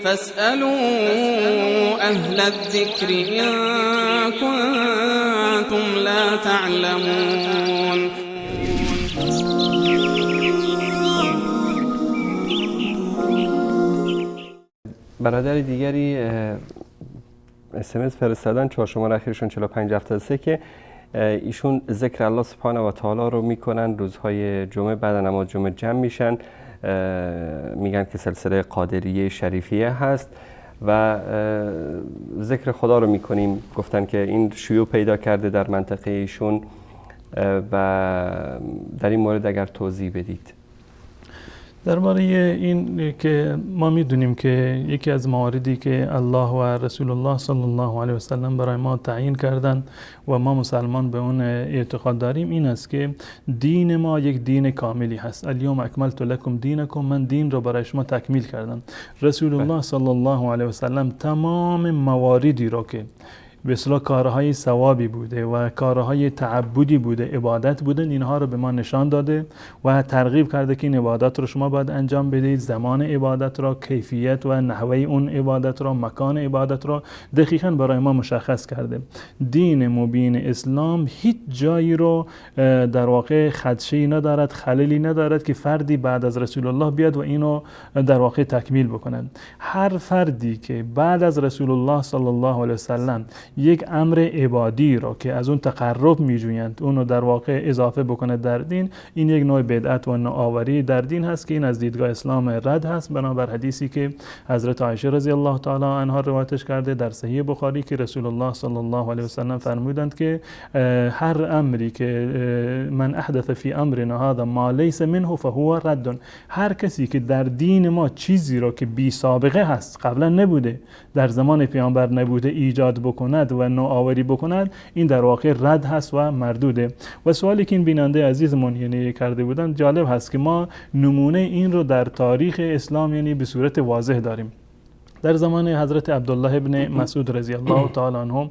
فاسألوا أهل الذكر إن كنتم لا تعلمون. برادر دیگری SMS فرستادن، چهار شماره اخیرشون 4573 که ایشون ذکر الله سبحانه و تعالی رو میکنن روزهای جمعه، بعد نماز جمعه جمع میشن، میگن که سلسله قادریه شریفیه هست و ذکر خدا رو میکنیم. گفتن که این شیوع پیدا کرده در منطقه ایشون و در این مورد اگر توضیح بدید. درباره این که ما میدونیم که یکی از مواردی که الله و رسول الله صلی الله علیه و سلم برای ما تعیین کردن و ما مسلمان به اون اعتقاد داریم این است که دین ما یک دین کاملی هست. الیوم اکملت لکم دینکم، من دین رو برای شما تکمیل کردم. رسول الله صلی الله علیه و سلم تمام مواردی رو که به اصطلاح کارهای ثوابی بوده و کارهای تعبدی بوده، عبادت بودن، اینها رو به ما نشان داده و ترغیب کرده که این عبادت رو شما باید انجام بدید. زمان عبادت را، کیفیت و نحوه اون عبادت را، مکان عبادت را دقیقاً برای ما مشخص کرده. دین مبین اسلام هیچ جایی رو در واقع خدشه‌ای ندارد، خللی ندارد که فردی بعد از رسول الله بیاد و اینو در واقع تکمیل بکند. هر فردی که بعد از رسول الله صلی الله علیه و سلم یک امر عبادی را که از اون تقرب میجویند اونو در واقع اضافه بکنه در دین، این یک نوع بدعت و نوآوری در دین هست که این از دیدگاه اسلام رد هست، بنابر حدیثی که حضرت عایشه رضی الله تعالی عنها روایتش کرده در صحیح بخاری که رسول الله صلی الله علیه و سلم فرمودند که هر امری که من احدث فی امرنا هذا ما لیس منه فهو رد، هر کسی که در دین ما چیزی را که بی سابقه هست، قبلا نبوده، در زمان پیامبر نبوده، ایجاد بکند و نوآوری بکند، این در واقع رد هست و مردوده. و سوالی که این بیننده عزیزمون یعنی کرده بودن جالب هست که ما نمونه این رو در تاریخ اسلام یعنی به صورت واضح داریم. در زمان حضرت عبدالله ابن مسعود رضی الله تعالی عنه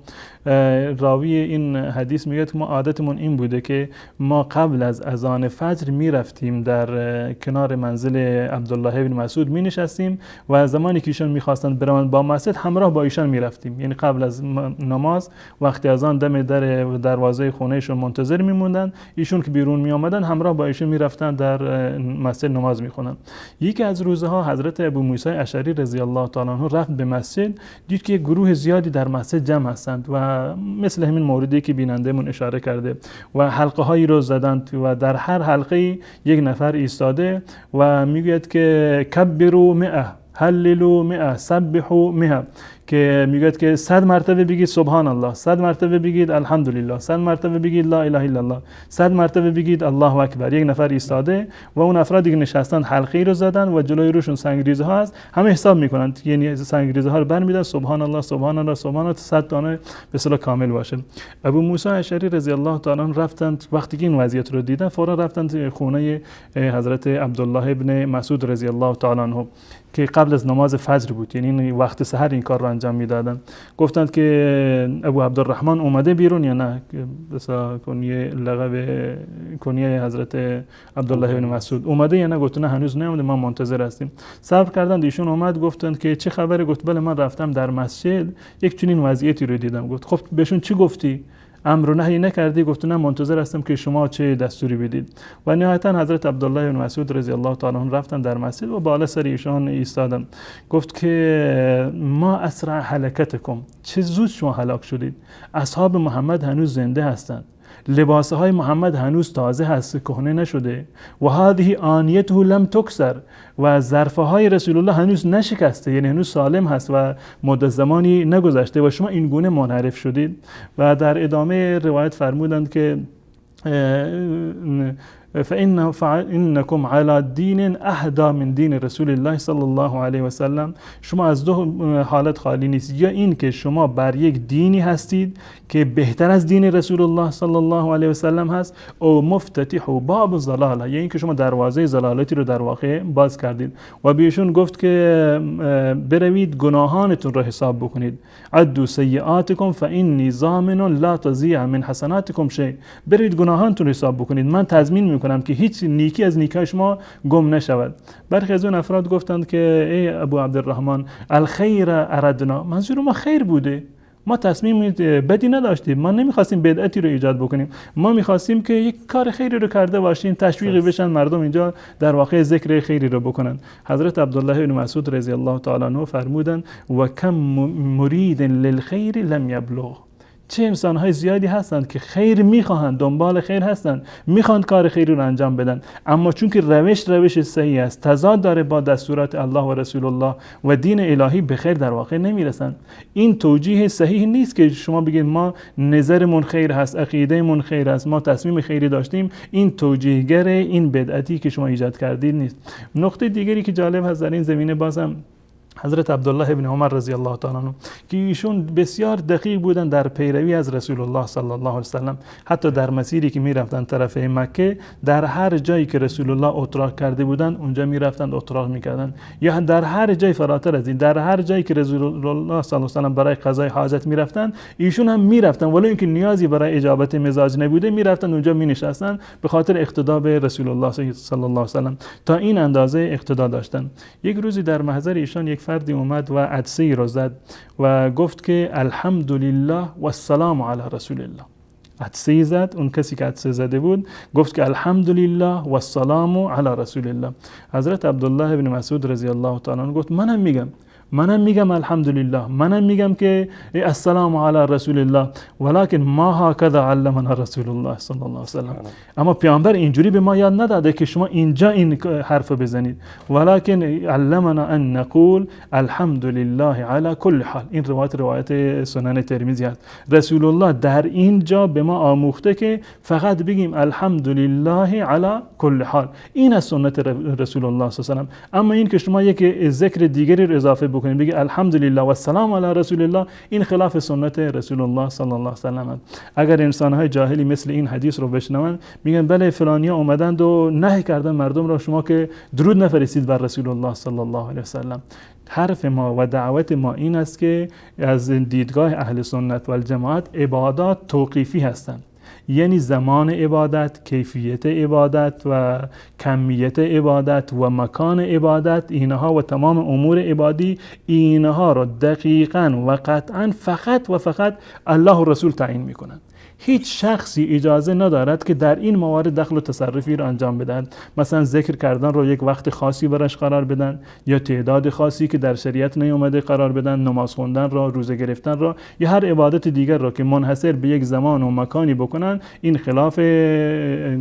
راوی این حدیث میگه که ما عادتمون این بوده که ما قبل از اذان فجر میرفتیم در کنار منزل عبدالله ابن مسعود می نشستیم و زمانی که ایشان میخواستند بروند با مسجد همراه با ایشان میرفتیم، یعنی قبل از نماز وقتی اذان دم در دروازه خونهشون منتظر میموندن، ایشون که بیرون می آمدن همراه با ایشون میرفتن در مسجد نماز میخونن. یکی از روزها حضرت ابو موسی اشعری رضی الله تعالی عنه رفت به مسجد، دید که گروه زیادی در مسجد جمع هستند و مثل همین موردی که بینندهمون اشاره کرده و حلقه هایی رو زدند و در هر حلقه یک نفر ایستاده و میگوید که کبروا 100 هللوا 100 سبحوا 100، که میگوید که 100 مرتبه بگید سبحان الله، 100 مرتبه بگید الحمدلله، 100 مرتبه بگید لا اله الا الله، 100 مرتبه بگید الله اکبر. یک نفر ایستاده و اون افرادی که نشستن حلقه‌ای رو زدن و جلوی روشون سنگریزه ها هست، همه حساب میکنن، یعنی سنگریزه ها رو برمی‌دارن سبحان الله سبحان الله سبحان الله 100 دانه به اصطلاح کامل باشه. ابو موسی اشعری رضی الله تعالی عنه رفتند، وقتی که این وضعیت رو دیدن فورا رفتند خونه حضرت عبدالله ابن مسعود رضی الله تعالی عنه که قبل از نماز فجر بود، یعنی وقت سحر این کار رو انجام میدادن. گفتند که ابو عبدالرحمن اومده بیرون یا نه، مثلا کنیه حضرت عبدالله ابن مسعود اومده یا نه؟ گفت نه هنوز نیومده، ما منتظر هستیم. صبر کردند، ایشون اومد، گفتند که چه خبره؟ گفت بله من رفتم در مسجد یک چنین وضعیتی رو دیدم. گفت خب بهشون چی گفتی؟ امر و نهی نکردی؟ گفت نه منتظر هستم که شما چه دستوری بدید. و نهایتا حضرت عبدالله بن مسعود رضی الله تعالی عنه رفتن در مسجد و بالا سر ایشان ایستادن. گفت که ما اسرع هلکتکم، چه زود شما هلاک شدید. اصحاب محمد هنوز زنده هستند، لباسهای محمد هنوز تازه هست، کهنه نشده. و هذه آنیته لم تکسر، و ظرفه های رسول الله هنوز نشکسته، یعنی هنوز سالم هست و مدت زمانی نگذشته و شما این گونه منحرف شدید. و در ادامه روایت فرمودند که فإنكم على دین اهدى من دین رسول الله صلی الله علیه و سلم، شما از دو حالت خالی نیست، یا این که شما بر یک دینی هستید که بهتر از دین رسول الله صلی الله علیه و سلم هست، او مفتتح باب ضلاله، یا این که شما دروازه ضلالتی رو در واقع باز کردید. و بهشون گفت که بروید گناهانتون رو حساب بکنید، عدوا سیئاتکم فإنی ضامن لا تضیع من حسناتکم شیء، بروید گناهانتون رو حساب بکنید، من تضمین کنم که هیچ نیکی از نیکای شما گم نشود. برخی از اون افراد گفتند که ای ابو عبدالرحمن الخیر اردنا، منظور ما خیر بوده، ما تصمیم بدی نداشتیم، ما نمیخواستیم بدعتی رو ایجاد بکنیم، ما میخواستیم که یک کار خیری رو کرده باشیم، تشویقی بشن مردم اینجا در واقع ذکر خیری رو بکنن. حضرت عبدالله بن مسعود رضی الله تعالی عنه فرمودند و کم مرید للخیر لم یبلغ، چه انسان‌های زیادی هستند که خیر می‌خواهند، دنبال خیر هستند، می‌خواهند کار خیری رو انجام بدن، اما چون که روش صحیح است، تضاد داره با دستورات الله و رسول الله و دین الهی، به خیر در واقع نمیرسند. این توجیه صحیح نیست که شما بگید ما نظرمون خیر هست، عقیدهمون خیر است، ما تصمیم خیری داشتیم. این توجیهگر این بدعتی که شما ایجاد کردید نیست. نقطه دیگری که جالب هست در این زمینه بازم حضرت عبدالله ابن عمر رضی الله تعالی عنه که ایشون بسیار دقیق بودن در پیروی از رسول الله صلی الله علیه وسلم. حتی در مسیری که میرفتن طرف مکه، در هر جایی که رسول الله اتراق کرده بودن اونجا میرفتن اتراق میکردن، یا در هر جای فراتر از این، در هر جایی که رسول الله صلی الله علیه وسلم برای قضای حاجت میرفتن، ایشون هم میرفتن، ولی اینکه نیازی برای اجابت مزاج نبوده میرفتن اونجا مینشستن، به خاطر اقتدا به رسول الله صلی الله علیه وسلم. تا این اندازه اقتدا داشتن. یک روزی در محضر ایشان یک فردی اومد و عدسه‌ای را زد و گفت که الحمدلله و السلام علی رسول الله. عدسه‌ای زد، اون کسی که عدسه زده بود گفت که الحمدلله و السلام علی رسول الله. حضرت عبدالله بن مسعود رضی الله تعالی عنه گفت منم میگم الحمدلله، منم میگم که السلام علی رسول الله، ولکن ما هکذا علمنا رسول الله صلی الله علیه وسلم. اما پیامبر اینجوری به ما یاد نداده که شما اینجا این حرف بزنید، ولکن علمنا ان نقول الحمدلله علی کل حال. این روایت سنن ترمذی است. رسول الله در اینجا به ما آموخته که فقط بگیم الحمدلله علی کل حال. این از سنت رسول الله صلی الله علیه و اما این که شما یک ذکر دیگری رو اضافه بکنید، بگی الحمدلله و السلام علی رسول الله، این خلاف سنت رسول الله صلی الله علیه و سلم. اگر انسان‌های جاهلی مثل این حدیث رو بشنوند میگن بله فلانیا اومدند و نهی کردن مردم را شما که درود نفرستید بر رسول الله صلی الله علیه و سلم. حرف ما و دعوت ما این است که از دیدگاه اهل سنت و الجماعت عبادات توقیفی هستند، یعنی زمان عبادت، کیفیت عبادت و کمیت عبادت و مکان عبادت، اینها و تمام امور عبادی، اینها را دقیقاً و قطعاً فقط و فقط الله و رسول تعیین میکنند. هیچ شخصی اجازه ندارد که در این موارد دخل و تصرفی را انجام بدهد. مثلا ذکر کردن رو یک وقت خاصی براش قرار بدن، یا تعداد خاصی که در شریعت نیامده قرار بدن، نماز خوندن را، روزه گرفتن را، یا هر عبادت دیگر را که منحصر به یک زمان و مکانی بکنن. این خلاف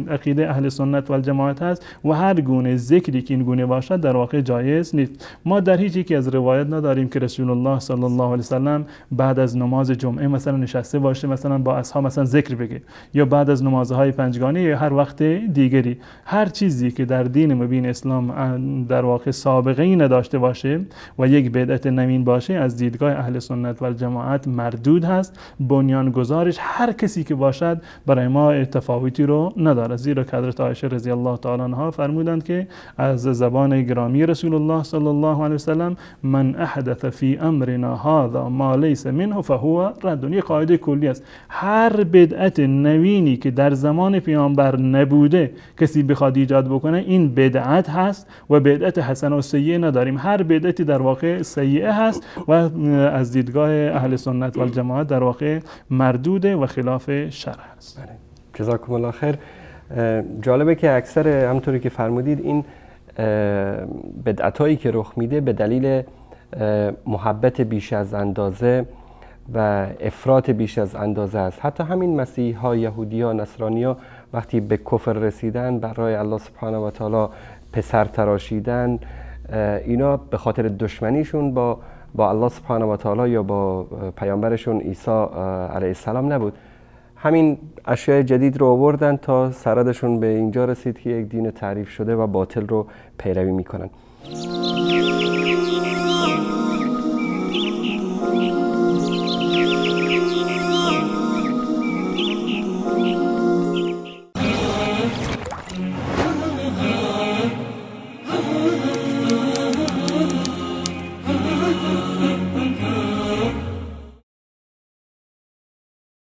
عقیده اهل سنت و الجماعت هست و هر گونه ذکری که این گونه باشد در واقع جایز نیست. ما در هیچ یکی از روایات نداریم که رسول الله صلی الله علیه و سلم بعد از نماز جمعه مثلا نشسته باشه، مثلا با اصحاب مثلا ذکر بگه، یا بعد از نمازهای پنجگانه یا هر وقت دیگری. هر چیزی که در دین مبین اسلام در واقع سابقه ای نداشته باشه و یک بدعت نوین باشه، از دیدگاه اهل سنت و الجماعت مردود هست. بنیانگذارش هر کسی که باشد برای ما تفاوتی رو نداره، زیرا که حضرت عایشه رضی الله تعالی عنها فرمودند که از زبان گرامی رسول الله صلی الله علیه و سلم من احدث فی امرنا هذا ما لیس منه فهو رد. یک قاعده کلی است، هر بدعت نوینی که در زمان پیامبر نبوده کسی بخواد ایجاد بکنه، این بدعت هست و بدعت حسنه و سیئه نداریم. هر بدعتی در واقع سیئه هست و از دیدگاه اهل سنت و الجماعت در واقع مردوده و خلاف شرع است. جزاکم الله خیر. جالبه که اکثر همونطوری که فرمودید این بدعتایی که رخ میده به دلیل محبت بیش از اندازه و افراط بیش از اندازه است. حتی همین مسیح ها، یهودی ها، نصرانی ها وقتی به کفر رسیدن، برای الله سبحانه و تعالی پسر تراشیدن، اینا به خاطر دشمنیشون با الله سبحانه و تعالی یا با پیامبرشون عیسی علیه السلام نبود. همین اشیاء جدید رو آوردن تا سردشون به اینجا رسید که یک دین تعریف شده و باطل رو پیروی میکنن.